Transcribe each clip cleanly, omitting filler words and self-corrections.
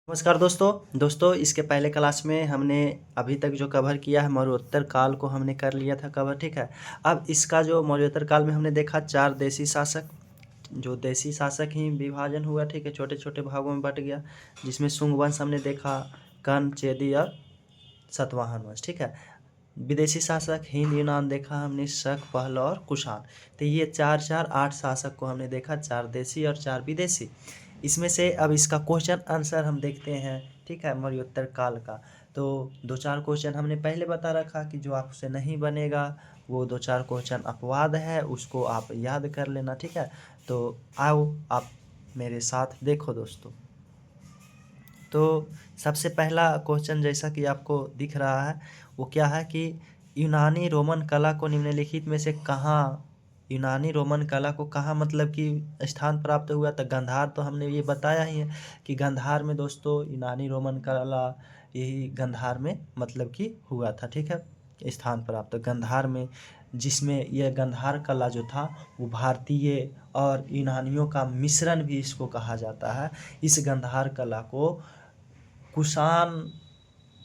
नमस्कार दोस्तों इसके पहले क्लास में हमने अभी तक जो कवर किया है मौर्योत्तर काल को हमने कर लिया था कवर। ठीक है, अब इसका जो मौर्योत्तर काल में हमने देखा 4 देशी शासक, जो देशी शासक ही विभाजन हुआ। ठीक है, छोटे छोटे भागों में बट गया, जिसमें शुंग वंश हमने देखा, कर्ण, चेदी और सातवाहन वंश। ठीक है, विदेशी शासक हिंद यूनान देखा हमने, शक, पहल और कुषाण। तो ये 4 शासक को हमने देखा, 4 देशी और 4 विदेशी। इसमें से अब इसका क्वेश्चन आंसर हम देखते हैं। ठीक है, मौर्योत्तर काल का तो 2-4 क्वेश्चन हमने पहले बता रखा कि जो आपसे नहीं बनेगा वो 2-4 क्वेश्चन अपवाद है, उसको आप याद कर लेना। ठीक है, तो आओ आप मेरे साथ देखो दोस्तों। तो सबसे पहला क्वेश्चन जैसा कि आपको दिख रहा है वो क्या है कि यूनानी रोमन कला को निम्नलिखित में से कहाँ, यूनानी रोमन कला को कहाँ मतलब कि स्थान प्राप्त हुआ। तो गांधार, तो हमने ये बताया ही है कि गांधार में दोस्तों यूनानी रोमन कला यही गांधार में मतलब कि हुआ था। ठीक है, स्थान प्राप्त गांधार में, जिसमें यह गांधार कला जो था वो भारतीय और यूनानियों का मिश्रण भी इसको कहा जाता है। इस गांधार कला को कुषाण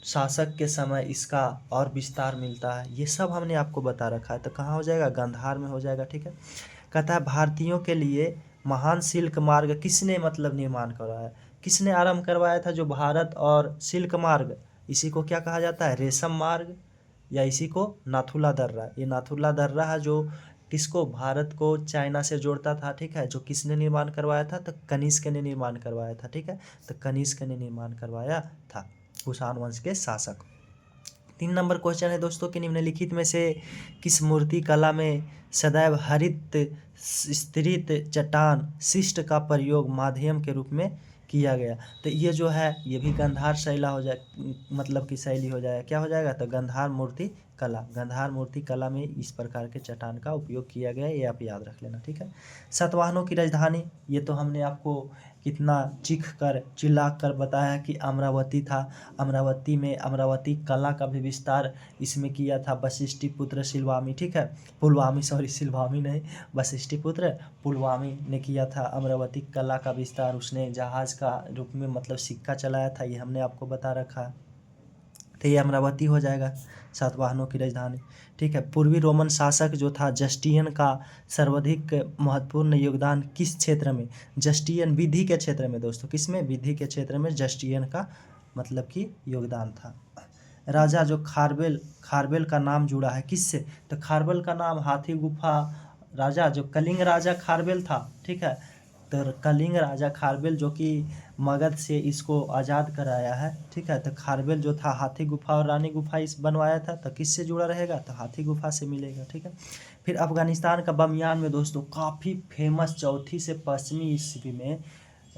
शासक के समय इसका और विस्तार मिलता है। ये सब हमने आपको बता रखा है। तो कहाँ हो जाएगा, गांधार में हो जाएगा। ठीक है, कहता है भारतीयों के लिए महान सिल्क मार्ग किसने मतलब निर्माण करवाया, किसने आरंभ करवाया था। जो भारत और सिल्क मार्ग, इसी को क्या कहा जाता है, रेशम मार्ग, या इसी को नाथुला दर्रा। ये नाथुला दर्रा है जो किसको, भारत को चाइना से जोड़ता था। ठीक है, जो किसने निर्माण करवाया था, तो कनिष्क ने निर्माण करवाया था। ठीक है, तो कनिष्क ने निर्माण करवाया था, कुषाण वंश के शासक। 3 नंबर क्वेश्चन है दोस्तों कि निम्नलिखित में से किस मूर्ति कला में सदैव हरित स्तरित चट्टान शिष्ट का प्रयोग माध्यम के रूप में किया गया। तो ये जो है ये भी गांधार शैला हो जाए, मतलब कि शैली हो जाएगा। क्या हो जाएगा, तो गांधार मूर्ति कला। गांधार मूर्ति कला में इस प्रकार के चट्टान का उपयोग किया गया, ये आप याद रख लेना। ठीक है, सातवाहनों की राजधानी, ये तो हमने आपको कितना चीख कर चिल्ला कर बताया कि अमरावती था। अमरावती में अमरावती कला का भी विस्तार इसमें किया था वशिष्ठी पुत्र सिलवामी। ठीक है, पुलवामी, सॉरी सिलवामी नहीं, वशिष्ठी पुत्र पुलवामी ने किया था अमरावती कला का विस्तार। उसने जहाज का रूप में मतलब सिक्का चलाया था, ये हमने आपको बता रखा। तो ये अमरावती हो जाएगा सातवाहनों की राजधानी। ठीक है, पूर्वी रोमन शासक जो था जस्टियन का सर्वाधिक महत्वपूर्ण योगदान किस क्षेत्र में, जस्टियन विधि के क्षेत्र में दोस्तों, किसमें, विधि के क्षेत्र में जस्टियन का मतलब कि योगदान था। राजा जो खारबेल, खारबेल का नाम जुड़ा है किससे, तो खारबेल का नाम हाथी गुफा राजा जो कलिंग राजा खारबेल था। ठीक है, तो कलिंग राजा खारबेल जो कि मगध से इसको आज़ाद कराया है। ठीक है, तो खारबेल जो था हाथी गुफा और रानी गुफा इस बनवाया था, तो किससे जुड़ा रहेगा, तो हाथी गुफा से मिलेगा। ठीक है, फिर अफगानिस्तान का बमियान में दोस्तों काफ़ी फेमस, चौथी से पश्चिमी ईस्वी में,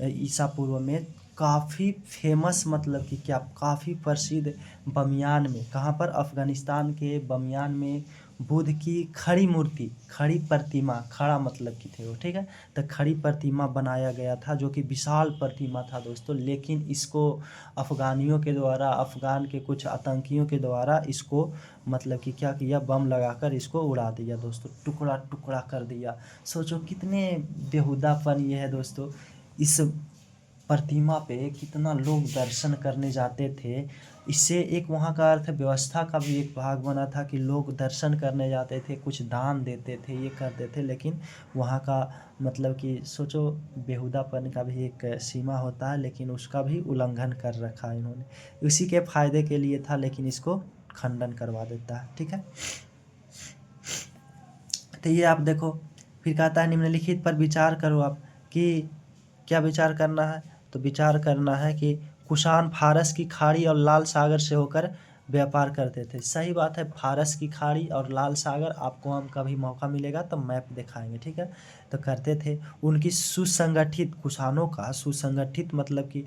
ईसा पूर्व में काफ़ी फेमस मतलब कि क्या, काफ़ी प्रसिद्ध बमियान में, कहाँ पर, अफगानिस्तान के बमियान में बुद्ध की खड़ी मूर्ति, खड़ी प्रतिमा, खड़ा मतलब कि थे वो। ठीक है, तो खड़ी प्रतिमा बनाया गया था, जो कि विशाल प्रतिमा था दोस्तों। लेकिन इसको अफ़गानियों के द्वारा, अफ़गान के कुछ आतंकियों के द्वारा इसको मतलब कि क्या किया, बम लगाकर इसको उड़ा दिया दोस्तों, टुकड़ा टुकड़ा कर दिया। सोचो कितने बेहुदापन ये है दोस्तों। इस प्रतिमा पे कितना लोग दर्शन करने जाते थे। इससे एक वहाँ का अर्थव्यवस्था का भी एक भाग बना था कि लोग दर्शन करने जाते थे, कुछ दान देते थे, ये करते थे। लेकिन वहाँ का मतलब कि सोचो, बेहुदापन का भी एक सीमा होता है, लेकिन उसका भी उल्लंघन कर रखा है इन्होंने। उसी के फायदे के लिए था, लेकिन इसको खंडन करवा देता है। ठीक है, तो ये आप देखो, फिर कहता है निम्नलिखित पर विचार करो आप कि क्या विचार करना है, तो विचार करना है कि कुषाण फारस की खाड़ी और लाल सागर से होकर व्यापार करते थे। सही बात है, फारस की खाड़ी और लाल सागर, आपको हम कभी मौका मिलेगा तो मैप दिखाएंगे। ठीक है, तो करते थे। उनकी सुसंगठित, कुषाणों का सुसंगठित मतलब कि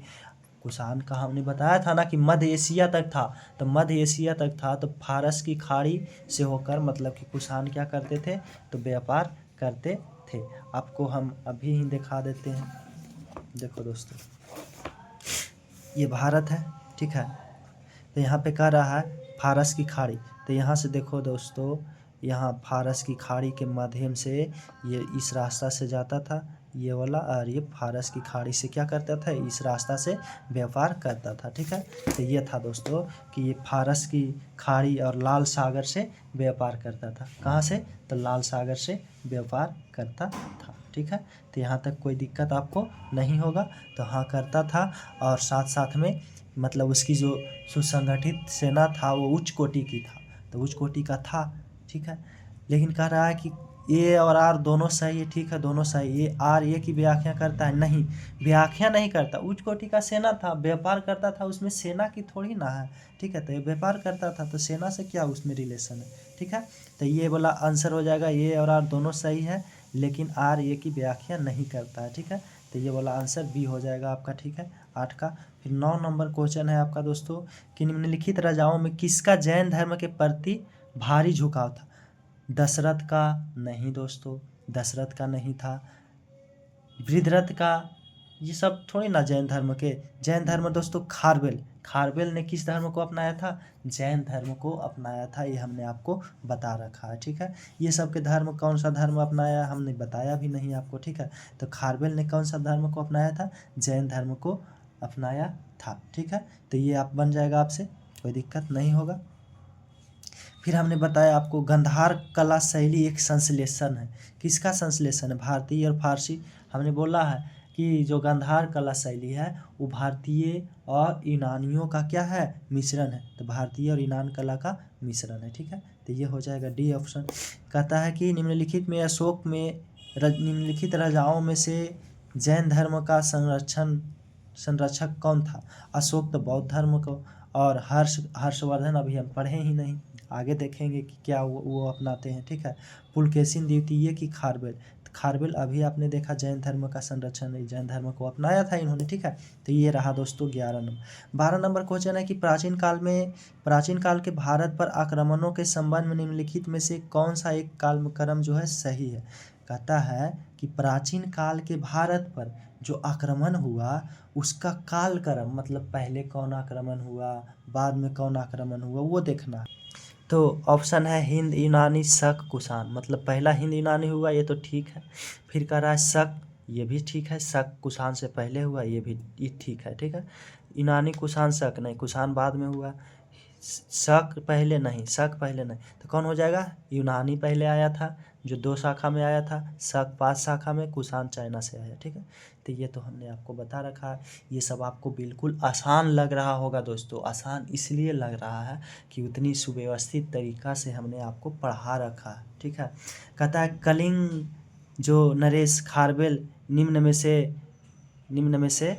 कुषाण का हमने बताया था ना कि मध्य एशिया तक था, तो मध्य एशिया तक था, तो फारस की खाड़ी से होकर मतलब कि कुषाण क्या करते थे, तो व्यापार करते थे। आपको हम अभी ही दिखा देते हैं। देखो दोस्तों, ये भारत है। ठीक है, तो यहाँ पे कह रहा है फारस की खाड़ी, तो यहाँ से देखो दोस्तों, यहाँ फारस की खाड़ी के माध्यम से ये इस रास्ता से जाता था, ये वाला, और ये फारस की खाड़ी से क्या करता था, इस रास्ता से व्यापार करता था। ठीक है, तो ये था दोस्तों कि ये फारस की खाड़ी और लाल सागर से व्यापार करता था। कहाँ से, तो लाल सागर से व्यापार करता था। ठीक है, तो यहाँ तक कोई दिक्कत आपको नहीं होगा। तो हाँ करता था, और साथ साथ में मतलब उसकी जो सुसंगठित सेना था वो उच्च कोटि की था, तो उच्च कोटि का था। ठीक है, लेकिन कह रहा है कि ए और आर दोनों सही है। ठीक है, दोनों सही। ये आर ए की व्याख्या करता है, नहीं, व्याख्या नहीं करता। उच्च कोटि का सेना था, व्यापार करता था, उसमें सेना की थोड़ी ना है। ठीक है, तो ये व्यापार करता था, तो सेना से क्या उसमें रिलेशन है। ठीक है, तो ये वाला आंसर हो जाएगा, ए और आर दोनों सही है, लेकिन आर ए की व्याख्या नहीं करता है। ठीक है, तो ये वाला आंसर बी हो जाएगा आपका। ठीक है, 8 का। फिर 9 नंबर क्वेश्चन है आपका दोस्तों कि निम्नलिखित राजाओं में किसका जैन धर्म के प्रति भारी झुकाव था। दशरथ का नहीं दोस्तों, दशरथ का नहीं था। वृद्धरथ का, ये सब थोड़ी ना जैन धर्म के। जैन धर्म दोस्तों खारवेल, खारवेल ने किस धर्म को अपनाया था, जैन धर्म को अपनाया था। ये हमने आपको बता रखा है। ठीक है, ये सब के धर्म कौन सा धर्म अपनाया हमने बताया भी नहीं आपको। ठीक है, तो खारवेल ने कौन सा धर्म को अपनाया था, जैन धर्म को अपनाया था। ठीक है, तो ये आप बन जाएगा आपसे, कोई दिक्कत नहीं होगा। फिर हमने बताया आपको गंधार कला शैली एक संश्लेषण है। किसका संश्लेषण है, भारतीय और फारसी। हमने बोला है कि जो गंधार कला शैली है वो भारतीय और यूनानियों का क्या है, मिश्रण है। तो भारतीय और यूनान कला का मिश्रण है। ठीक है, तो ये हो जाएगा डी ऑप्शन। कहता है कि निम्नलिखित में अशोक में निम्नलिखित राजाओं में से जैन धर्म का संरक्षक कौन था। अशोक तो बौद्ध धर्म को, और हर्षवर्धन अभी हम पढ़े ही नहीं, आगे देखेंगे कि क्या वो अपनाते हैं। ठीक है, पुलकेशिन द्वितीय की खारवेल, खारवेल अभी आपने देखा जैन धर्म का संरक्षण, जैन धर्म को अपनाया था इन्होंने। ठीक है, तो ये रहा दोस्तों 11 नंबर। 12 नंबर क्वेश्चन है कि प्राचीन काल के भारत पर आक्रमणों के संबंध में निम्नलिखित में से कौन सा एक कालक्रम जो है सही है। कहता है कि प्राचीन काल के भारत पर जो आक्रमण हुआ उसका कालक्रम, मतलब पहले कौन आक्रमण हुआ, बाद में कौन आक्रमण हुआ, वो देखना। तो ऑप्शन है हिंद, यूनानी, शक, कुषाण। मतलब पहला हिंद यूनानी हुआ, ये तो ठीक है। फिर कह रहा है शक, ये भी ठीक है। शक कुषाण से पहले हुआ, ये ठीक है। ठीक है, यूनानी कुषाण शक नहीं, कुषाण बाद में हुआ। शक पहले नहीं, शक पहले नहीं, तो कौन हो जाएगा, यूनानी पहले आया था जो 2 शाखा में आया था, शक 5 शाखा में, कुषाण चाइना से आया। ठीक है, तो ये तो हमने आपको बता रखा है। ये सब आपको बिल्कुल आसान लग रहा होगा दोस्तों, आसान इसलिए लग रहा है कि उतनी सुव्यवस्थित तरीक़ा से हमने आपको पढ़ा रखा है। ठीक है, कहता है कलिंग जो नरेश खारवेल निम्न में से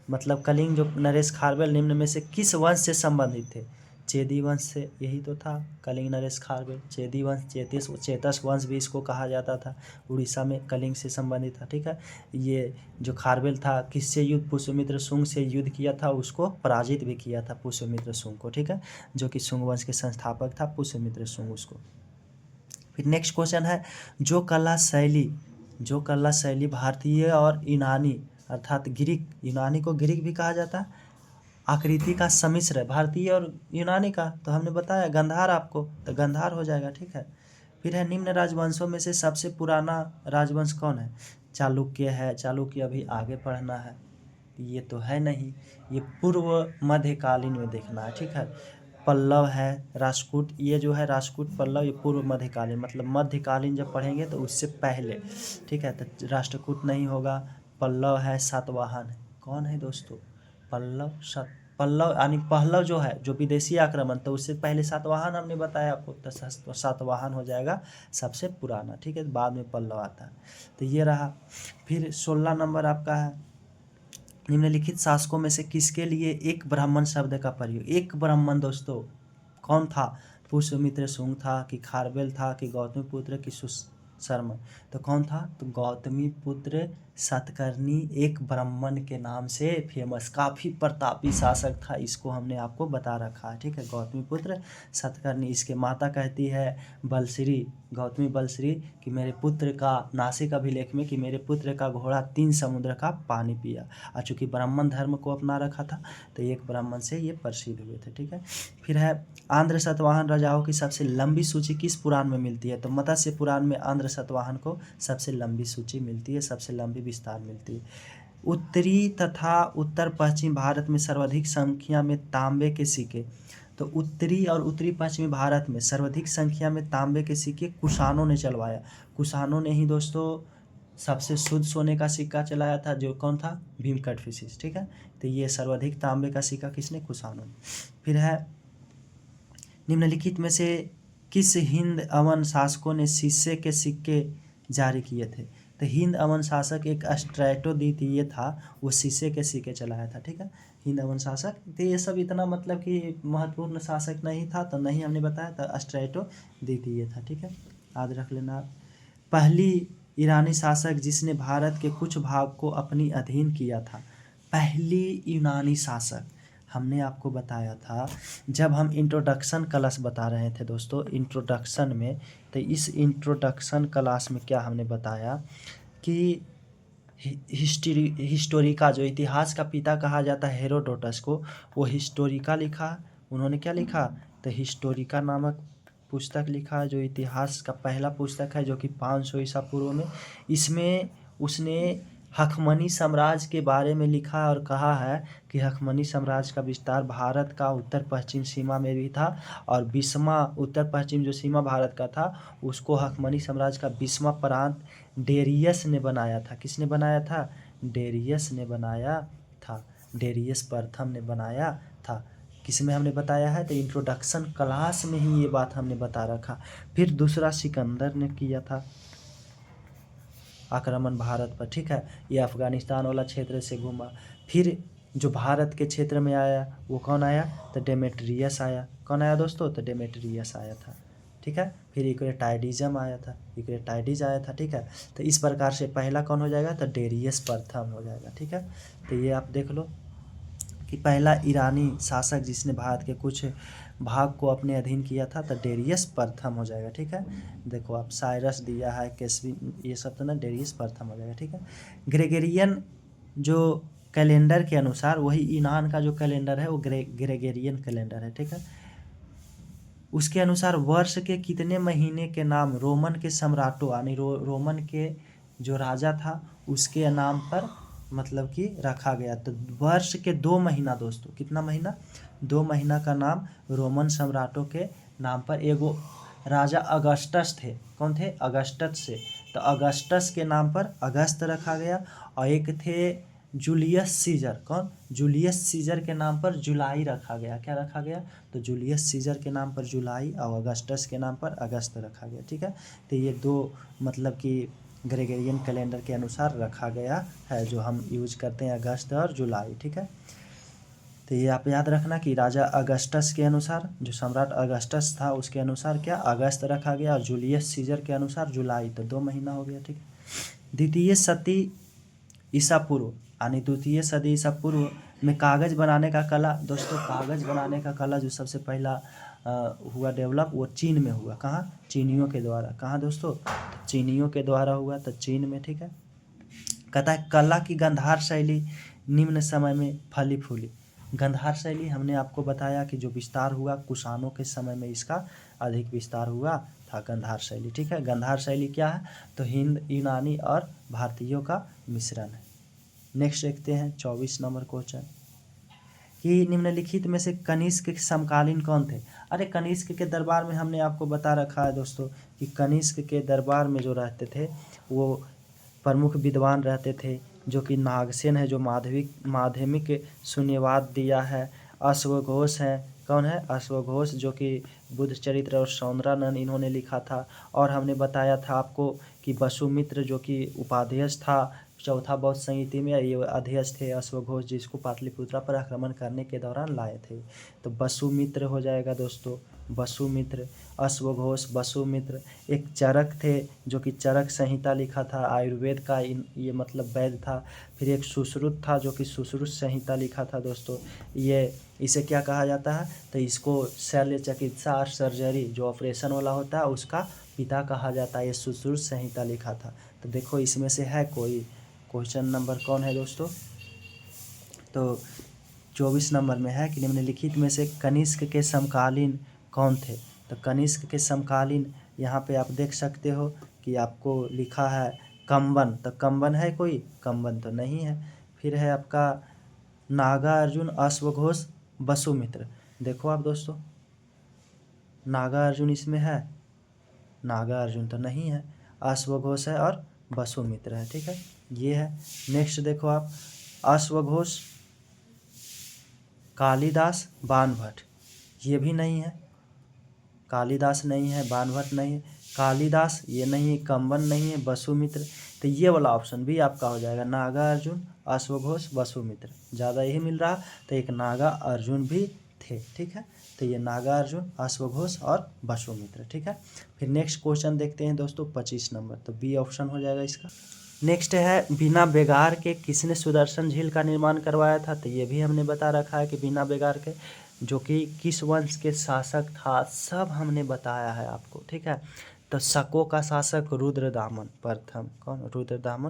मतलब कलिंग जो नरेश खारवेल निम्न में से किस वंश से संबंधित थे। चेदी वंश से, यही तो था कलिंग नरेश खारवेल। चेदी वंश, चेतस वंश भी इसको कहा जाता था। उड़ीसा में कलिंग से संबंधित था। ठीक है, ये जो खारवेल था किससे युद्ध, पुष्यमित्र शुंग से युद्ध किया था, उसको पराजित भी किया था पुष्यमित्र शुंग को। ठीक है, जो कि शुंग वंश के संस्थापक था पुष्यमित्र शुंग उसको। फिर नेक्स्ट क्वेश्चन है जो कला शैली भारतीय और यूनानी अर्थात ग्रीक, यूनानी को ग्रीक भी कहा जाता है, आकृति का सम्मिश्र है, भारतीय और यूनानी का। तो हमने बताया गंधार आपको, तो गंधार हो जाएगा। ठीक है, फिर है निम्न राजवंशों में से सबसे पुराना राजवंश कौन है। चालुक्य है, चालुक्य अभी आगे पढ़ना है, ये तो है नहीं, ये पूर्व मध्यकालीन में देखना है। ठीक है, पल्लव है, राष्ट्रकूट, ये जो है राष्ट्रकूट पल्लव, ये पूर्व मध्यकालीन, मतलब मध्यकालीन जब पढ़ेंगे तो उससे पहले। ठीक है, तो राष्ट्रकूट नहीं होगा, पल्लव है, सातवाहन है। कौन है दोस्तों, पल्लव यानी पहलव जो है, जो विदेशी आक्रमण, तो उससे पहले सातवाहन हमने बताया आपको, तो सातवाहन हो जाएगा सबसे पुराना। ठीक है, बाद में पल्लव आता है। तो ये रहा। फिर 16 नंबर आपका है निम्नलिखित शासकों में से किसके लिए एक ब्राह्मण शब्द का प्रयोग। एक ब्राह्मण दोस्तों कौन था, पुष्यमित्र शुंग था कि खारवेल था कि गौतमी पुत्र कि सुशर्मा। तो कौन था, तो गौतमी पुत्र सातकर्णी एक ब्राह्मण के नाम से फेमस, काफ़ी प्रतापी शासक था, इसको हमने आपको बता रखा है, ठीक है। गौतमीपुत्र सातकर्णी। इसके माता कहती है बलश्री, गौतमी बलश्री, कि मेरे पुत्र का, नासिक अभिलेख में, कि मेरे पुत्र का घोड़ा 3 समुद्र का पानी पिया। और चूँकि ब्राह्मण धर्म को अपना रखा था तो एक ब्राह्मण से ये प्रसिद्ध हुए थे, ठीक है। फिर है आंध्र सतवाहन राजाओं की सबसे लंबी सूची किस पुराण में मिलती है? तो मत्स्य पुराण में आंध्र सतवाहन को सबसे लंबी सूची मिलती है, सबसे लंबी विस्तार मिलती है। उत्तरी तथा उत्तर पश्चिम भारत में सर्वाधिक संख्या में तांबे के सिक्के, तो उत्तरी और उत्तरी पश्चिमी भारत में सर्वाधिक संख्या में तांबे के सिक्के कुषाणों ने चलवाया। कुषाणों ने ही दोस्तों सबसे शुद्ध सोने का सिक्का चलाया था, जो कौन था? भीमकटफिशिस, ठीक है। तो ये सर्वाधिक तांबे का सिक्का किसने? कुषाणों ने। फिर है निम्नलिखित में से किस हिंद अवन शासकों ने शीशे के सिक्के जारी किए थे? तो हिंद अवन शासक एक स्ट्रैटो द्वितीय था, वो शीशे के सिक्के चलाया था, ठीक है। हिंद अवन शासक, तो ये सब इतना मतलब कि महत्वपूर्ण शासक नहीं था, तो नहीं हमने बताया, तो स्ट्रैटो द्वितीय था, ठीक है, याद रख लेना आप। पहली ईरानी शासक जिसने भारत के कुछ भाग को अपनी अधीन किया था, पहली यूनानी शासक, हमने आपको बताया था जब हम इंट्रोडक्शन क्लास बता रहे थे दोस्तों, इंट्रोडक्शन में, तो इस इंट्रोडक्शन क्लास में क्या हमने बताया कि हिस्टोरिका, जो इतिहास का पिता कहा जाता है हेरोडोटस को, वो हिस्टोरिका लिखा। उन्होंने क्या लिखा? तो हिस्टोरिका नामक पुस्तक लिखा, जो इतिहास का पहला पुस्तक है, जो कि 500 ईसा पूर्व में। इसमें उसने हखमनी साम्राज्य के बारे में लिखा और कहा है कि हखमनी साम्राज्य का विस्तार भारत का उत्तर पश्चिम सीमा में भी था, और 20वां उत्तर पश्चिम जो सीमा भारत का था, उसको हखमनी साम्राज्य का 20वां प्रांत डेरियस ने बनाया था। किसने बनाया था? डेरियस ने बनाया था, डेरियस प्रथम ने बनाया था। किसमें हमने बताया है? तो इंट्रोडक्शन क्लास में ही ये बात हमने बता रखा। फिर दूसरा सिकंदर ने किया था आक्रमण भारत पर, ठीक है, ये अफगानिस्तान वाला क्षेत्र से घूमा। फिर जो भारत के क्षेत्र में आया वो कौन आया? तो डेमेट्रियस आया। कौन आया दोस्तों? तो डेमेट्रियस आया था, ठीक है। फिर यूक्रेटाइडिज्म आया था, यूक्रेटाइडिस आया था, ठीक है। तो इस प्रकार से पहला कौन हो जाएगा? तो डेरियस प्रथम हो जाएगा, ठीक है। तो ये आप देख लो कि पहला ईरानी शासक जिसने भारत के कुछ भाग को अपने अधीन किया था, तो डेरियस प्रथम हो जाएगा, ठीक है। देखो आप साइरस दिया है, केसवी, ये सब तो ना डेरियस प्रथम हो जाएगा, ठीक है। ग्रेगरियन जो कैलेंडर के अनुसार, वही यूनान का जो कैलेंडर है वो ग्रेगरियन कैलेंडर है, ठीक है। उसके अनुसार वर्ष के कितने महीने के नाम रोमन के सम्राटों, यानी रोमन के जो राजा था उसके नाम पर मतलब कि रखा गया। तो वर्ष के 2 महीना दोस्तों, कितना महीना? 2 महीना का नाम रोमन सम्राटों के नाम पर, एगो राजा अगस्टस थे। कौन थे? अगस्टस से, तो अगस्टस के नाम पर अगस्त रखा गया। और एक थे जूलियस सीजर। कौन? जूलियस सीजर के नाम पर जुलाई रखा गया। क्या रखा गया? तो जूलियस सीजर के नाम पर जुलाई और अगस्टस के नाम पर अगस्त रखा गया, ठीक है। तो ये 2 मतलब कि ग्रेगरियन कैलेंडर के अनुसार रखा गया है, जो हम यूज करते हैं अगस्त और जुलाई, ठीक है। तो ये आप याद रखना कि राजा अगस्टस के अनुसार, जो सम्राट अगस्टस था उसके अनुसार क्या अगस्त रखा गया, और जूलियस सीजर के अनुसार जुलाई, तो 2 महीना हो गया, ठीक है। द्वितीय शती ईसा पूर्व, यानी द्वितीय सदी ईसा पूर्व में कागज़ बनाने का कला, दोस्तों कागज़ बनाने का कला जो सबसे पहला हुआ डेवलप, वो चीन में हुआ। कहाँ? चीनियों के द्वारा। कहाँ दोस्तों? चीनियों के द्वारा हुआ, तो चीन में, ठीक है। कहता है कला की गंधार शैली निम्न समय में फली फूली। गंधार शैली हमने आपको बताया कि जो विस्तार हुआ कुषाणों के समय में, इसका अधिक विस्तार हुआ था गंधार शैली, ठीक है। गंधार शैली क्या है? तो हिंद, यूनानी और भारतीयों का मिश्रण है। नेक्स्ट देखते हैं 24 नंबर क्वेश्चन, कि निम्नलिखित में से कनिष्क के समकालीन कौन थे? अरे कनिष्क के दरबार में हमने आपको बता रखा है दोस्तों कि कनिष्क के दरबार में जो रहते थे वो प्रमुख विद्वान रहते थे, जो कि नागसेन है, जो माध्यमिक शून्यवाद दिया है। अश्वघोष है। कौन है? अश्वघोष, जो कि बुद्ध चरित्र और सौंदरानंद इन्होंने लिखा था। और हमने बताया था आपको कि वसुमित्र जो कि उपाध्यक्ष था चौथा बौद्ध संहिता में, ये अध्यक्ष थे अश्वघोष, जिसको पाटलिपुत्रा पर आक्रमण करने के दौरान लाए थे। तो वसुमित्र हो जाएगा दोस्तों, वसुमित्र, अश्वघोष, वसुमित्र। एक चरक थे जो कि चरक संहिता लिखा था, आयुर्वेद का ये मतलब वैद्य था। फिर एक सुश्रुत था जो कि सुश्रुत संहिता लिखा था दोस्तों। ये इसे क्या कहा जाता है, तो इसको शल्य चिकित्सा और सर्जरी जो ऑपरेशन वाला होता है उसका पिता कहा जाता है। ये सुश्रुत संहिता लिखा था। तो देखो इसमें से है कोई क्वेश्चन नंबर कौन है दोस्तों, तो 24 नंबर में है कि निम्नलिखित में से कनिष्क के समकालीन कौन थे। तो कनिष्क के समकालीन यहाँ पे आप देख सकते हो कि आपको लिखा है कंबन। तो कंबन है कोई, कंबन तो नहीं है। फिर है आपका नागार्जुन, अश्वघोष, वसुमित्र। देखो आप दोस्तों, नागार्जुन इसमें है, नागार्जुन तो नहीं है, अश्वघोष है और वसुमित्र है। ठीक है, ये है। नेक्स्ट देखो आप, अश्वघोष, कालिदास, बाणभट्ट, ये भी नहीं है। कालिदास नहीं है, बाणभट्ट नहीं है, कालिदास ये नहीं है, कंबन नहीं है, वसुमित्र। तो ये वाला ऑप्शन भी आपका हो जाएगा, नागार्जुन, अश्वघोष, वसुमित्र। ज़्यादा यही मिल रहा, तो एक नागा अर्जुन भी थे। ठीक है, तो ये नागार्जुन, अश्वघोष और वसुमित्र। ठीक है, फिर नेक्स्ट क्वेश्चन देखते हैं दोस्तों 25 नंबर, तो बी ऑप्शन हो जाएगा इसका। नेक्स्ट है, बिना बेगार के किसने सुदर्शन झील का निर्माण करवाया था। तो ये भी हमने बता रखा है कि बिना बेगार के जो कि किस वंश के शासक था, सब हमने बताया है आपको। ठीक है, तो शकों का शासक रुद्रदामन प्रथम। कौन, रुद्रदामन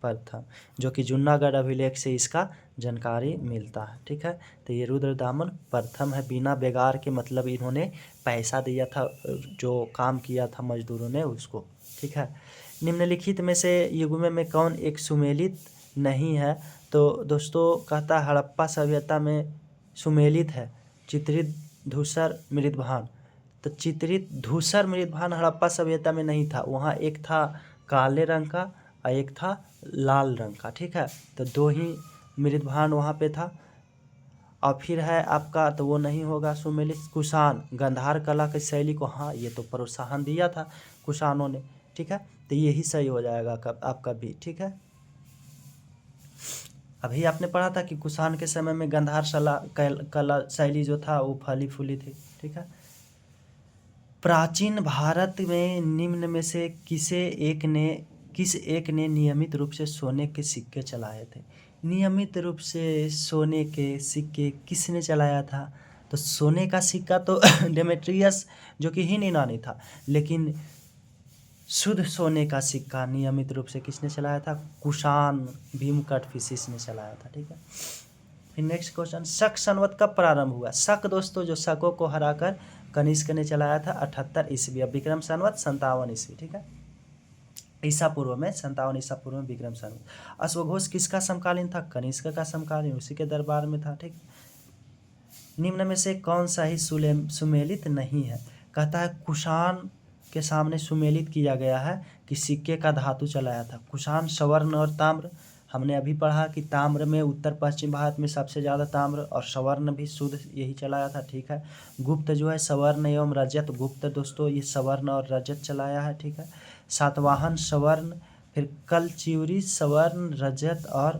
प्रथम, जो कि जूनागढ़ अभिलेख से इसका जानकारी मिलता है। ठीक है, तो ये रुद्रदामन प्रथम है। बिना बेगार के मतलब इन्होंने पैसा दिया था, जो काम किया था मजदूरों ने उसको। ठीक है, निम्नलिखित में से युग्म में कौन एक सुमेलित नहीं है। तो दोस्तों कहता है हड़प्पा सभ्यता में सुमेलित है चित्रित धूसर मृतभान। तो चित्रित धूसर मृतभान हड़प्पा सभ्यता में नहीं था, वहाँ एक था काले रंग का और एक था लाल रंग का। ठीक है, तो दो ही मृतभान वहाँ पे था। और फिर है आपका, तो वो नहीं होगा सुमेलित। कुषाण, गंधार कला की शैली को, हाँ ये तो प्रोत्साहन दिया था कुषाणों ने। ठीक है, तो यही सही हो जाएगा आपका भी। ठीक है, अभी आपने पढ़ा था कि कुषाण के समय में गंधार कला शैली जो था वो फली फूली थी। ठीक है, प्राचीन भारत में निम्न में से किस एक ने नियमित रूप से सोने के सिक्के चलाए थे। नियमित रूप से सोने के सिक्के किसने चलाया था। तो सोने का सिक्का तो डेमेट्रियस जो कि हिन यूनानी था, लेकिन शुद्ध सोने का सिक्का नियमित रूप से किसने चलाया था, कुषाण भीमकटफिशिस ने चलाया था। ठीक है, फिर नेक्स्ट क्वेश्चन, शक संवत कब प्रारंभ हुआ। शक दोस्तों जो शकों को हराकर कनिष्क ने चलाया था 78 ईस्वी, अब विक्रम संवत 57 ईस्वी। ठीक है, ईसा पूर्व में 57 ईसा पूर्व में विक्रम संवत। अश्वघोष किसका समकालीन था, कनिष्क का समकालीन, उसी के दरबार में था। ठीक, निम्न में से कौन सा ही सुमेलित नहीं है। कहता है कुषाण के सामने सुमेलित किया गया है कि सिक्के का धातु चलाया था। कुषाण स्वर्ण और ताम्र, हमने अभी पढ़ा कि ताम्र में उत्तर पश्चिम भारत में सबसे ज़्यादा ताम्र, और स्वर्ण भी शुद्ध यही चलाया था। ठीक है, गुप्त जो है स्वर्ण एवं रजत, गुप्त दोस्तों ये स्वर्ण और रजत चलाया है। ठीक है, सातवाहन स्वर्ण, फिर कलचिवरी स्वर्ण, रजत और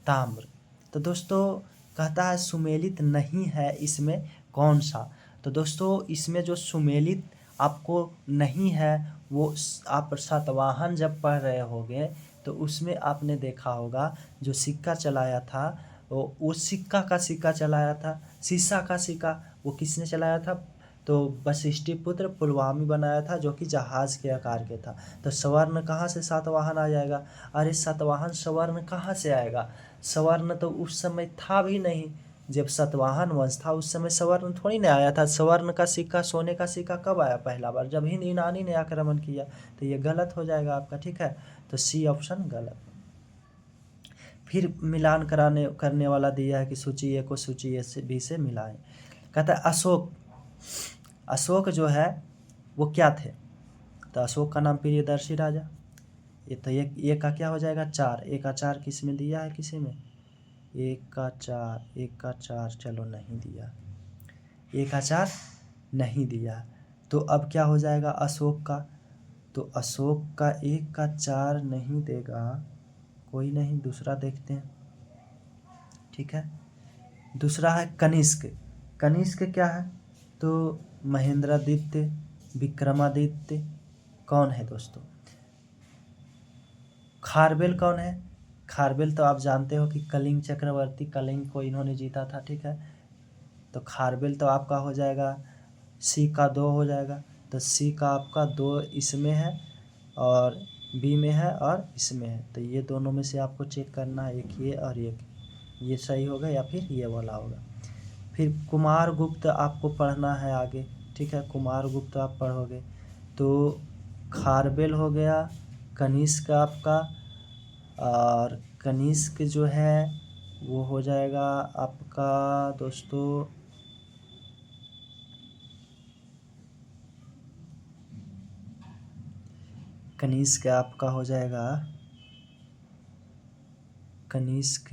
ताम्र। तो दोस्तों कहता है सुमेलित नहीं है इसमें कौन सा। तो दोस्तों इसमें जो सुमेलित आपको नहीं है वो आप सातवाहन जब पढ़ रहे होंगे तो उसमें आपने देखा होगा जो सिक्का चलाया था वो सिक्का का सिक्का चलाया था, शीशा का सिक्का वो किसने चलाया था, तो वशिष्ठिपुत्र पुलवामी बनाया था जो कि जहाज़ के आकार के था। तो स्वर्ण कहाँ से सातवाहन आ जाएगा, अरे सातवाहन स्वर्ण कहाँ से आएगा, स्वर्ण तो उस समय था भी नहीं। जब सातवाहन वंश था उस समय स्वर्ण थोड़ी ना आया था। स्वर्ण का सिक्का, सोने का सिक्का कब आया पहला बार, जब हिंद यूनानी ने आक्रमण किया। तो ये गलत हो जाएगा आपका। ठीक है, तो सी ऑप्शन गलत। फिर मिलान करने वाला दिया है कि सूची ए को सूची ए से बी से मिलाएं। कहता है अशोक, अशोक जो है वो क्या थे। तो अशोक का नाम प्रियदर्शी राजा। ये तो एक का क्या हो जाएगा, 4। एक का 4 किस में दिया है, किसी में, एक का 4 चलो नहीं दिया, एक का 4 नहीं दिया। तो अब क्या हो जाएगा अशोक का, तो अशोक का 1 का 4 नहीं देगा, कोई नहीं, दूसरा देखते हैं। ठीक है, दूसरा है कनिष्क। कनिष्क क्या है, तो महेंद्रादित्य, विक्रमादित्य कौन है दोस्तों? खारवेल कौन है? खारवेल तो आप जानते हो कि कलिंग चक्रवर्ती, कलिंग को इन्होंने जीता था, ठीक है। तो खारवेल तो आपका हो जाएगा, सी का 2 हो जाएगा। तो सी का आपका 2 इसमें है और बी में है और इसमें है। तो ये दोनों में से आपको चेक करना है, एक ये और एक ये सही होगा या फिर ये वाला होगा। फिर कुमार गुप्त आपको पढ़ना है आगे, ठीक है। कुमार गुप्त आप पढ़ोगे तो खारवेल हो गया, कनिष्क आपका, और कनिष्क जो है वो हो जाएगा आपका दोस्तों कनिष्क आपका हो जाएगा कनिष्क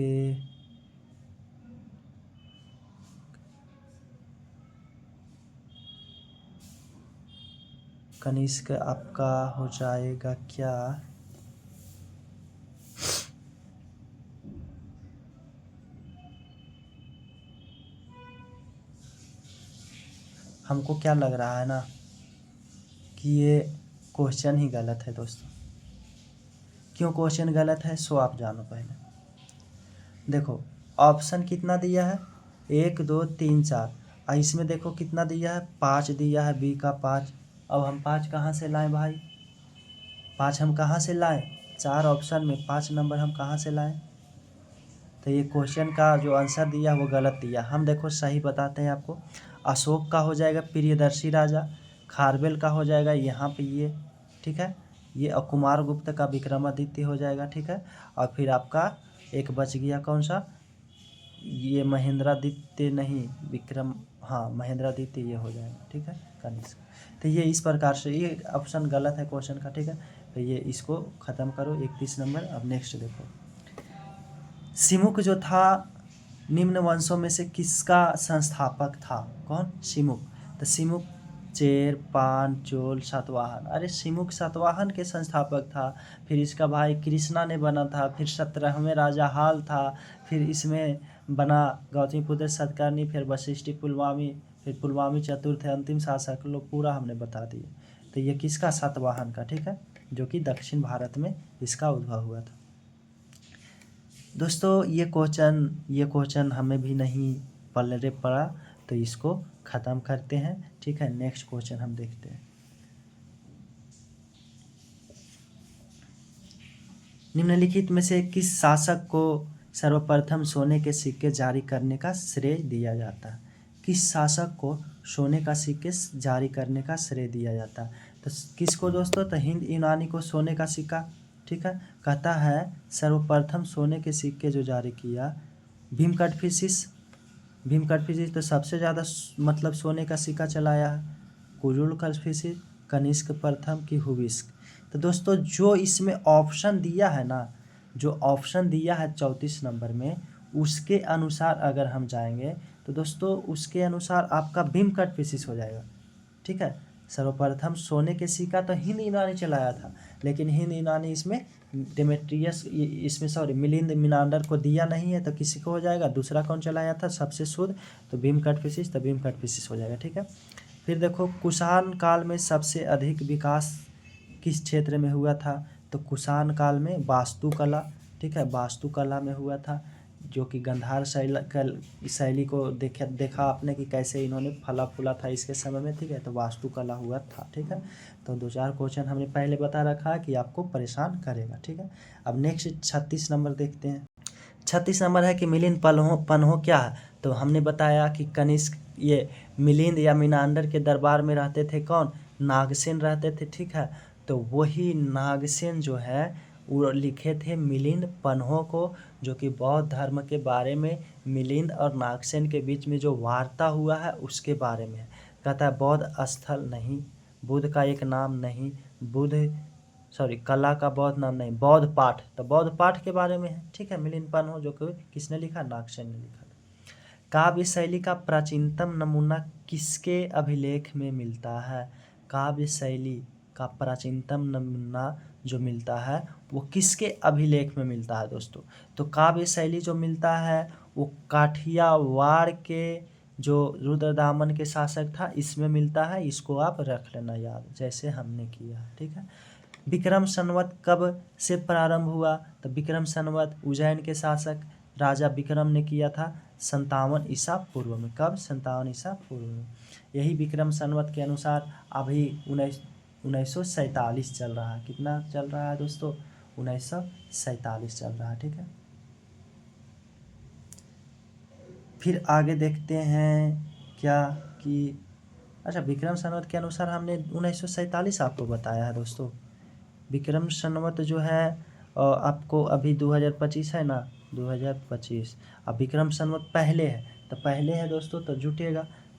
कनिष्क आपका हो जाएगा क्या? हमको क्या लग रहा है ना कि ये क्वेश्चन ही गलत है दोस्तों। क्यों क्वेश्चन गलत है सो आप जानो। पहले देखो ऑप्शन कितना दिया है, 1 2 3 4, और इसमें देखो कितना दिया है, 5 दिया है, बी का 5। अब हम 5 कहाँ से लाएं भाई? 5 हम कहाँ से लाएं? 4 ऑप्शन में 5 नंबर हम कहाँ से लाएं? तो ये क्वेश्चन का जो आंसर दिया वो गलत दिया। हम देखो सही बताते हैं आपको। अशोक का हो जाएगा प्रियदर्शी राजा, खारवेल का हो जाएगा यहाँ पे ये, ठीक है। ये और कुमार गुप्त का विक्रमादित्य हो जाएगा, ठीक है। और फिर आपका एक बच गया कौन सा, ये महेंद्रादित्य नहीं, विक्रम, हाँ महेंद्रादित्य ये हो जाएगा, ठीक है, कनिष्क। तो ये इस प्रकार से ये ऑप्शन गलत है क्वेश्चन का, ठीक है। तो ये इसको ख़त्म करो 31 नंबर। अब नेक्स्ट देखो, सिमुक जो था निम्न वंशों में से किसका संस्थापक था? कौन? सिमुक। तो सिमुक चेर, पान, चोल, सातवाहन। अरे सिमुक सातवाहन के संस्थापक था। फिर इसका भाई कृष्णा ने बना था। फिर 17वें राजा हाल था। फिर इसमें बना गौतमीपुत्र सतकर्णी, फिर वशिष्ठी पुलमावी, फिर पुलमावी चतुर्थ अंतिम शासक। लोग पूरा हमने बता दिए। तो ये किसका? सातवाहन का, ठीक है, जो कि दक्षिण भारत में इसका उद्भव हुआ था। दोस्तों ये क्वेश्चन हमें भी नहीं पल्ले पड़ा, तो इसको ख़त्म करते हैं, ठीक है। नेक्स्ट क्वेश्चन हम देखते हैं। निम्नलिखित में से किस शासक को सर्वप्रथम सोने के सिक्के जारी करने का श्रेय दिया जाता है? किस शासक को सोने का सिक्के जारी करने का श्रेय दिया जाता है? तो किसको दोस्तों? तो हिंद यूनानी को सोने का सिक्का, ठीक है। कहता है सर्वप्रथम सोने के सिक्के जो जारी किया भीम कटफिशिस। भीम कटफिशिस तो सबसे ज़्यादा मतलब सोने का सिक्का चलाया है। कुरुल कटफिशिस, कनिष्क प्रथम की हुविस्क। तो दोस्तों जो इसमें ऑप्शन दिया है ना, जो ऑप्शन दिया है 34 नंबर में, उसके अनुसार अगर हम जाएंगे तो दोस्तों उसके अनुसार आपका भीम कटफिशिस हो जाएगा, ठीक है। सर्वप्रथम सोने के सिक्का तो हिंद यूनानी चलाया था, लेकिन हिंद यूनानी इसमें डेमेट्रियस, इसमें सॉरी मिलिंद मिनांडर को दिया नहीं है, तो किसी को हो जाएगा। दूसरा कौन चलाया था सबसे शुद्ध? तो भीम कटफिशिस, तो भीम कटफिशिस हो जाएगा, ठीक है। फिर देखो कुषाण काल में सबसे अधिक विकास किस क्षेत्र में हुआ था? तो कुषाण काल में वास्तुकला, ठीक है, वास्तुकला में हुआ था, जो कि गंधार शैली को देखा आपने कि कैसे इन्होंने फला फूला था इसके समय में, ठीक है। तो वास्तुकला हुआ था, ठीक है। तो 2-4 क्वेश्चन हमने पहले बता रखा है कि आपको परेशान करेगा, ठीक है। अब नेक्स्ट 36 नंबर देखते हैं। 36 नंबर है कि मिलिंद पन्हो क्या है? तो हमने बताया कि कनिष्क, ये मिलिंद या मिनांडर के दरबार में रहते थे कौन? नागसेन रहते थे, ठीक है। तो वही नागसेन जो है वो लिखे थे मिलिंद पन्हो को, जो कि बौद्ध धर्म के बारे में मिलिंद और नागसेन के बीच में जो वार्ता हुआ है उसके बारे में है। कहता है बौद्ध स्थल नहीं, बुद्ध का एक नाम नहीं, कला का बौद्ध नाम नहीं, बौद्ध पाठ, तो बौद्ध पाठ के बारे में है, ठीक है। मिलिंद पन्हो जो कि किसने लिखा? नागसेन ने लिखा। काव्य शैली का प्राचीनतम नमूना किसके अभिलेख में मिलता है? काव्य शैली का प्राचीनतम नमूना जो मिलता है वो किसके अभिलेख में मिलता है दोस्तों? तो काव्य शैली जो मिलता है वो काठियावाड़ के जो रुद्रदामन के शासक था इसमें मिलता है, इसको आप रख लेना याद, जैसे हमने किया, ठीक है। विक्रम संवत कब से प्रारंभ हुआ? तो विक्रम संवत उज्जैन के शासक राजा विक्रम ने किया था 57 ईसा पूर्व में। कब? 57 ईसा पूर्व में। यही विक्रम संवत के अनुसार अभी 1947 चल रहा है। कितना चल रहा है दोस्तों? 1947 चल रहा है, ठीक है। फिर आगे देखते हैं क्या कि अच्छा, विक्रम संवत के अनुसार हमने 1947 आपको बताया है दोस्तों। विक्रम संवत जो है आपको अभी 2025 है ना, 2025। अब विक्रम संवत पहले है, तो पहले है दोस्तों, तो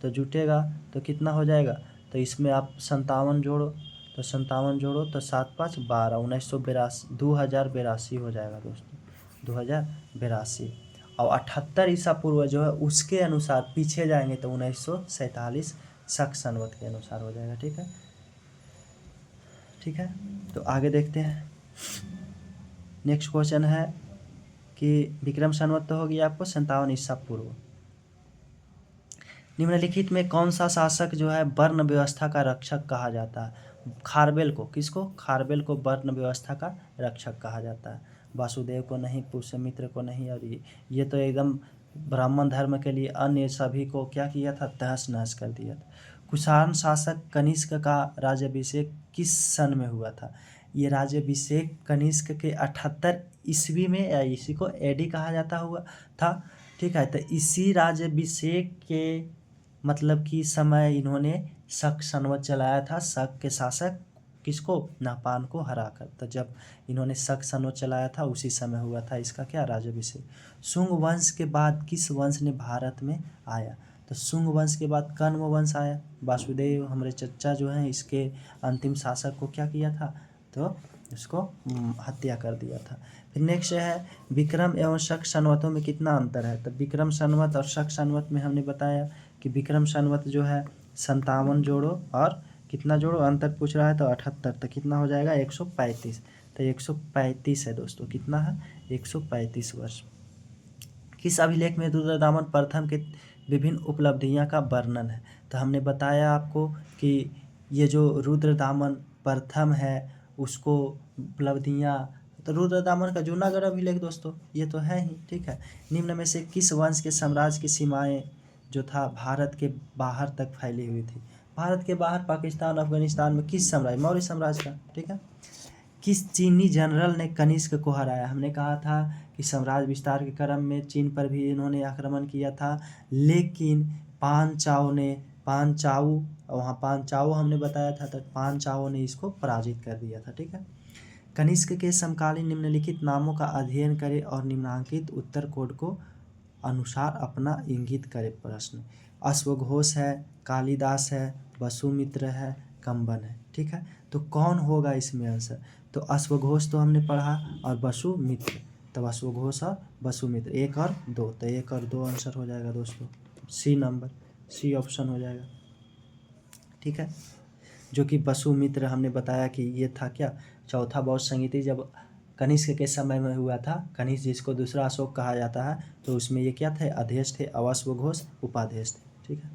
जुटेगा तो कितना हो जाएगा? तो इसमें आप 57 जोड़ो, तो 57 जोड़ो तो 7 5 12, 1982, 2082 हो जाएगा दोस्तों, 2082। और 78 ईसा पूर्व जो है उसके अनुसार पीछे जाएंगे तो 1947 शक संवत के अनुसार हो जाएगा, ठीक है। ठीक है, तो आगे देखते हैं। नेक्स्ट क्वेश्चन है कि विक्रम संवत तो हो गया आपको 57 ईसा पूर्व। निम्नलिखित में कौन सा शासक जो है वर्ण व्यवस्था का रक्षक कहा जाता है? खारबेल को, किसको? खारबेल को वर्ण व्यवस्था का रक्षक कहा जाता है। वासुदेव को नहीं, पुष्यमित्र को नहीं, और ये तो एकदम ब्राह्मण धर्म के लिए अन्य सभी को क्या किया था? तहस नहस कर दिया था। कुषाण शासक कनिष्क का राज्याभिषेक किस सन में हुआ था? ये राज्याभिषेक कनिष्क के 78 ईस्वी में, या इसी को एडी कहा जाता हुआ था, ठीक है। तो इसी राज्याभिषेक के मतलब कि समय इन्होंने शक संवत चलाया था। शक के शासक किसको? नहपान को हराकर। तो जब इन्होंने शक संवत चलाया था उसी समय हुआ था इसका क्या? राज्याभिषेक। शुंग वंश के बाद किस वंश ने भारत में आया? तो शुंग वंश के बाद कण्व वंश आया। वासुदेव हमारे चचा जो हैं इसके अंतिम शासक को क्या किया था? तो उसको हत्या कर दिया था। फिर नेक्स्ट है विक्रम एवं शक संवतों में कितना अंतर है? तो विक्रम संवत और शक संवत में हमने बताया कि विक्रम संवत जो है 57 जोड़ो और कितना जोड़ो, अंतर पूछ रहा है तो 78, तो कितना हो जाएगा? 135। तो 135 है दोस्तों, कितना है? 135 वर्ष। किस अभिलेख में रुद्रदामन प्रथम के विभिन्न उपलब्धियां का वर्णन है? तो हमने बताया आपको कि ये जो रुद्रदामन प्रथम है उसको उपलब्धियां, तो रुद्रदामन का जूनागढ़ अभिलेख दोस्तों ये तो है ही, ठीक है। निम्न में से किस वंश के साम्राज्य की सीमाएं जो था भारत के बाहर तक फैली हुई थी? भारत के बाहर पाकिस्तान, अफगानिस्तान में किस साम्राज्य? मौर्य साम्राज्य का, ठीक है। किस चीनी जनरल ने कनिष्क को हराया? हमने कहा था कि साम्राज्य विस्तार के क्रम में चीन पर भी इन्होंने आक्रमण किया था, लेकिन पांचाऊ वहाँ पांचाऊ हमने बताया था, तो पांचाओं ने इसको पराजित कर दिया था, ठीक है। कनिष्क के समकालीन निम्नलिखित नामों का अध्ययन करें और निम्नांकित उत्तर कोड को अनुसार अपना इंगित करे। प्रश्न अश्वघोष है, कालिदास है, वसुमित्र है, कंबन है, ठीक है। तो कौन होगा इसमें आंसर? तो अश्वघोष तो हमने पढ़ा और वसुमित्र, तो अश्वघोष और वसुमित्र 1 और 2, तो 1 और 2 आंसर हो जाएगा दोस्तों। सी नंबर, सी ऑप्शन हो जाएगा, ठीक है। जो कि वसुमित्र हमने बताया कि ये था क्या? चौथा बौद्ध संगीति जब कनिष्क के समय में हुआ था, कनिष्क जिसको दूसरा अशोक कहा जाता है, तो उसमें ये क्या थे? अध्यक्ष थे, अश्वघोष उपाध्यक्ष थे, ठीक है।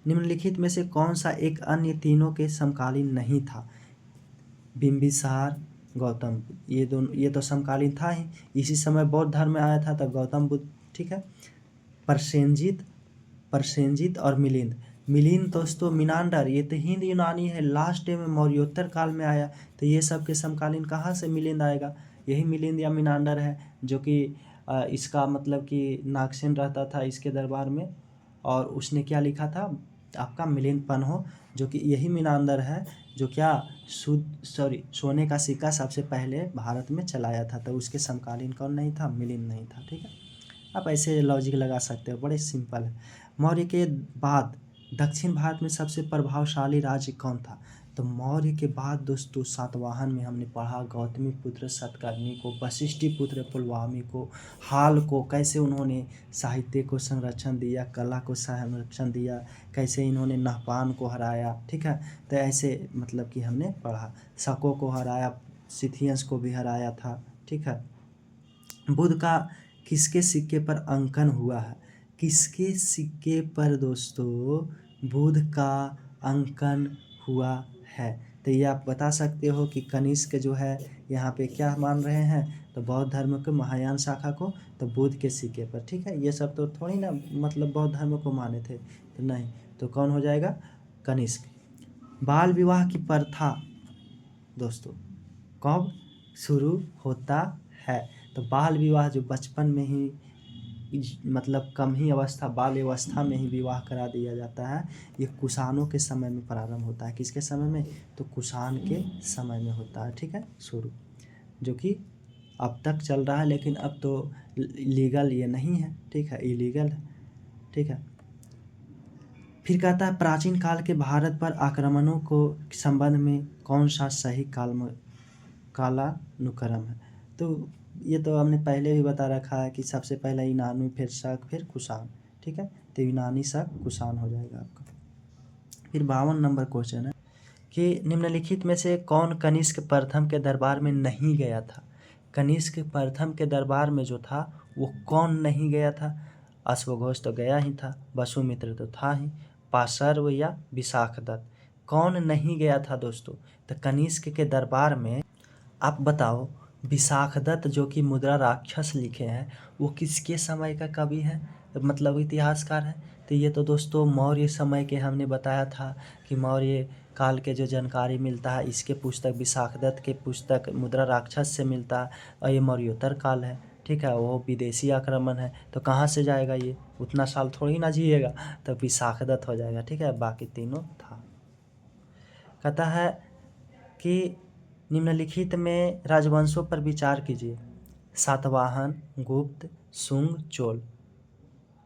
निम्नलिखित में से कौन सा एक अन्य तीनों के समकालीन नहीं था? बिंबिसार, गौतम, ये तो समकालीन था ही, इसी समय बौद्ध धर्म में आया था, तो गौतम बुद्ध, ठीक है। प्रसेनजित और मिलिंद दोस्तों मिनांडर, ये तो हिंद यूनानी है, लास्ट डे में मौर्योत्तर काल में आया, तो ये सब के समकालीन कहाँ से मिलिंद आएगा? यही मिलिंद या मिनांडर है, जो कि इसका मतलब कि नागसेन रहता था इसके दरबार में, और उसने क्या लिखा था? आपका मिलिंद पन्हो, जो कि यही मिनांडर है जो क्या सोने का सिक्का सबसे पहले भारत में चलाया था, तो उसके समकालीन कौन नहीं था? मिलिंद नहीं था, ठीक है। आप ऐसे लॉजिक लगा सकते हो, बड़े सिंपल है। मौर्य के बाद दक्षिण भारत में सबसे प्रभावशाली राज्य कौन था? तो मौर्य के बाद दोस्तों सातवाहन में हमने पढ़ा गौतमी पुत्र सतकर्णी को, वशिष्ठी पुत्र पुलवामी को, हाल को, कैसे उन्होंने साहित्य को संरक्षण दिया, कला को संरक्षण दिया, कैसे इन्होंने नहपान को हराया, ठीक है। तो ऐसे मतलब कि हमने पढ़ा, शकों को हराया, सिथियंस को भी हराया था, ठीक है। बुध का किसके सिक्के पर अंकन हुआ है? किसके सिक्के पर दोस्तों बुध का अंकन हुआ है? तो ये आप बता सकते हो कि कनिष्क जो है यहाँ पे क्या मान रहे हैं, तो बौद्ध धर्म के महायान शाखा को, तो बुध के सिक्के पर। ठीक है, ये सब तो थोड़ी ना मतलब बौद्ध धर्म को माने थे, तो नहीं, तो कौन हो जाएगा, कनिष्क। बाल विवाह की प्रथा दोस्तों कब शुरू होता है? तो बाल विवाह जो बचपन में ही मतलब कम ही अवस्था बाल अवस्था में ही विवाह करा दिया जाता है, ये कुषाणों के समय में प्रारंभ होता है। किसके समय में, तो कुषाण के समय में होता है। ठीक है, शुरू, जो कि अब तक चल रहा है, लेकिन अब तो लीगल ये नहीं है। ठीक है, इलीगल है। ठीक है, फिर कहता है प्राचीन काल के भारत पर आक्रमणों को संबंध में कौन सा सही कालानुक्रम है? तो ये तो हमने पहले भी बता रखा है कि सबसे पहले यूनानी, फिर शक, फिर कुषाण। ठीक है, तो यूनानी, शक, कुषाण हो जाएगा आपका। फिर 52 नंबर क्वेश्चन है कि निम्नलिखित में से कौन कनिष्क प्रथम के दरबार में नहीं गया था? कनिष्क प्रथम के दरबार में जो था वो कौन नहीं गया था? अश्वघोष तो गया ही था, वसुमित्र तो था ही, पाशर्व या विशाखदत्त, कौन नहीं गया था दोस्तों? तो कनिष्क के दरबार में आप बताओ, विशाखदत्त जो कि मुद्रा राक्षस लिखे हैं वो किसके समय का कवि है, मतलब इतिहासकार है? तो ये तो दोस्तों मौर्य समय के हमने बताया था कि मौर्य काल के जो जानकारी मिलता है इसके पुस्तक विशाखदत्त के पुस्तक मुद्रा राक्षस से मिलता है, और ये मौर्योत्तर काल है। ठीक है, वो विदेशी आक्रमण है, तो कहाँ से जाएगा, ये उतना साल थोड़ी ना जिएगा, तो विशाखदत्त हो जाएगा। ठीक है, बाकी तीनों था। कहता है कि निम्नलिखित में राजवंशों पर विचार कीजिए, सातवाहन, गुप्त, शुंग, चोल,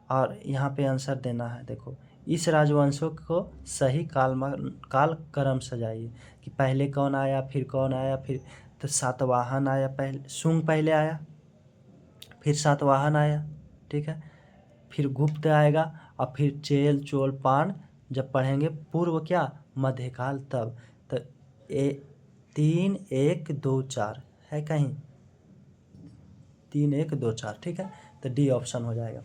और यहाँ पे आंसर देना है। देखो, इस राजवंशों को सही कालक्रम सजाइए कि पहले कौन आया, फिर कौन आया, फिर तो सातवाहन आया, पहले शुंग पहले आया, फिर सातवाहन आया। ठीक है, फिर गुप्त आएगा, और फिर चेल, चोल, पांड जब पढ़ेंगे पूर्व क्या मध्यकाल तब। तो 3 1 2 4 है कहीं, 3 1 2 4। ठीक है, तो डी ऑप्शन हो जाएगा।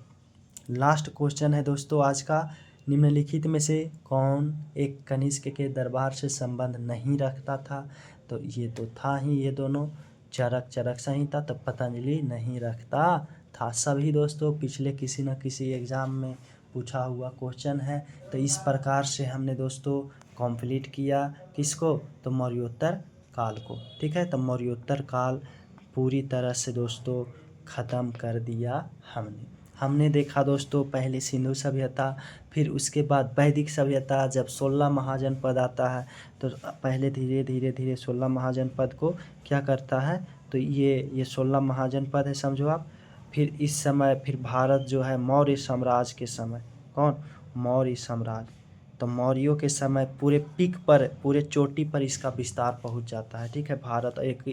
लास्ट क्वेश्चन है दोस्तों आज का, निम्नलिखित में से कौन एक कनिष्क के दरबार से संबंध नहीं रखता था? तो ये तो था ही ये दोनों, चरक संहिता, तो पतंजलि नहीं रखता था। सभी दोस्तों पिछले किसी न किसी एग्ज़ाम में पूछा हुआ क्वेश्चन है। तो इस प्रकार से हमने दोस्तों कंप्लीट किया किसको, तो मौर्योत्तर काल को। ठीक है, तो मौर्योत्तर काल पूरी तरह से दोस्तों ख़त्म कर दिया हमने देखा दोस्तों पहले सिंधु सभ्यता, फिर उसके बाद वैदिक सभ्यता। जब 16 महाजनपद आता है तो पहले धीरे धीरे 16 महाजनपद को क्या करता है, तो ये 16 महाजनपद है समझो आप। फिर इस समय फिर भारत जो है मौर्य साम्राज्य के समय, कौन, मौर्य साम्राज्य, तो मौर्यों के समय पूरे पीक पर, पूरे चोटी पर इसका विस्तार पहुंच जाता है। ठीक है, भारत एक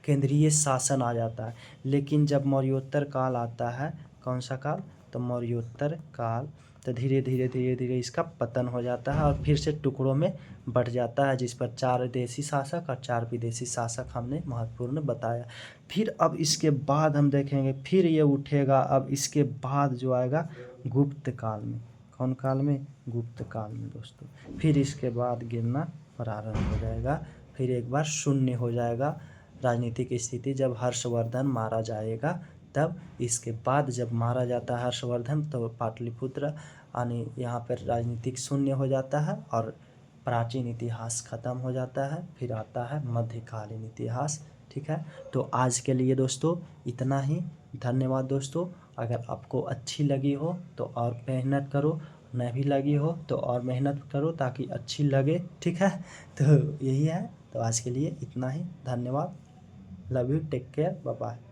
केंद्रीय शासन आ जाता है। लेकिन जब मौर्योत्तर काल आता है, कौन सा काल, तो मौर्योत्तर काल, तो धीरे धीरे इसका पतन हो जाता है और फिर से टुकड़ों में बट जाता है, जिस पर 4 देशी शासक और 4 विदेशी शासक हमने महत्वपूर्ण बताया। फिर अब इसके बाद हम देखेंगे, फिर ये उठेगा अब इसके बाद जो आएगा गुप्त काल में। कौन काल में, गुप्त काल में दोस्तों। फिर इसके बाद गिरना प्रारंभ हो जाएगा, फिर एक बार शून्य हो जाएगा राजनीतिक स्थिति जब हर्षवर्धन मारा जाएगा। तब इसके बाद जब मारा जाता है हर्षवर्धन तो पाटलिपुत्र यानी यहाँ पर राजनीतिक शून्य हो जाता है और प्राचीन इतिहास खत्म हो जाता है। फिर आता है मध्यकालीन इतिहास। ठीक है, तो आज के लिए दोस्तों इतना ही। धन्यवाद दोस्तों। अगर आपको अच्छी लगी हो तो और मेहनत करो, नहीं लगी हो तो और मेहनत करो ताकि अच्छी लगे। ठीक है, तो यही है। तो आज के लिए इतना ही। धन्यवाद। Love you, take care, bye bye.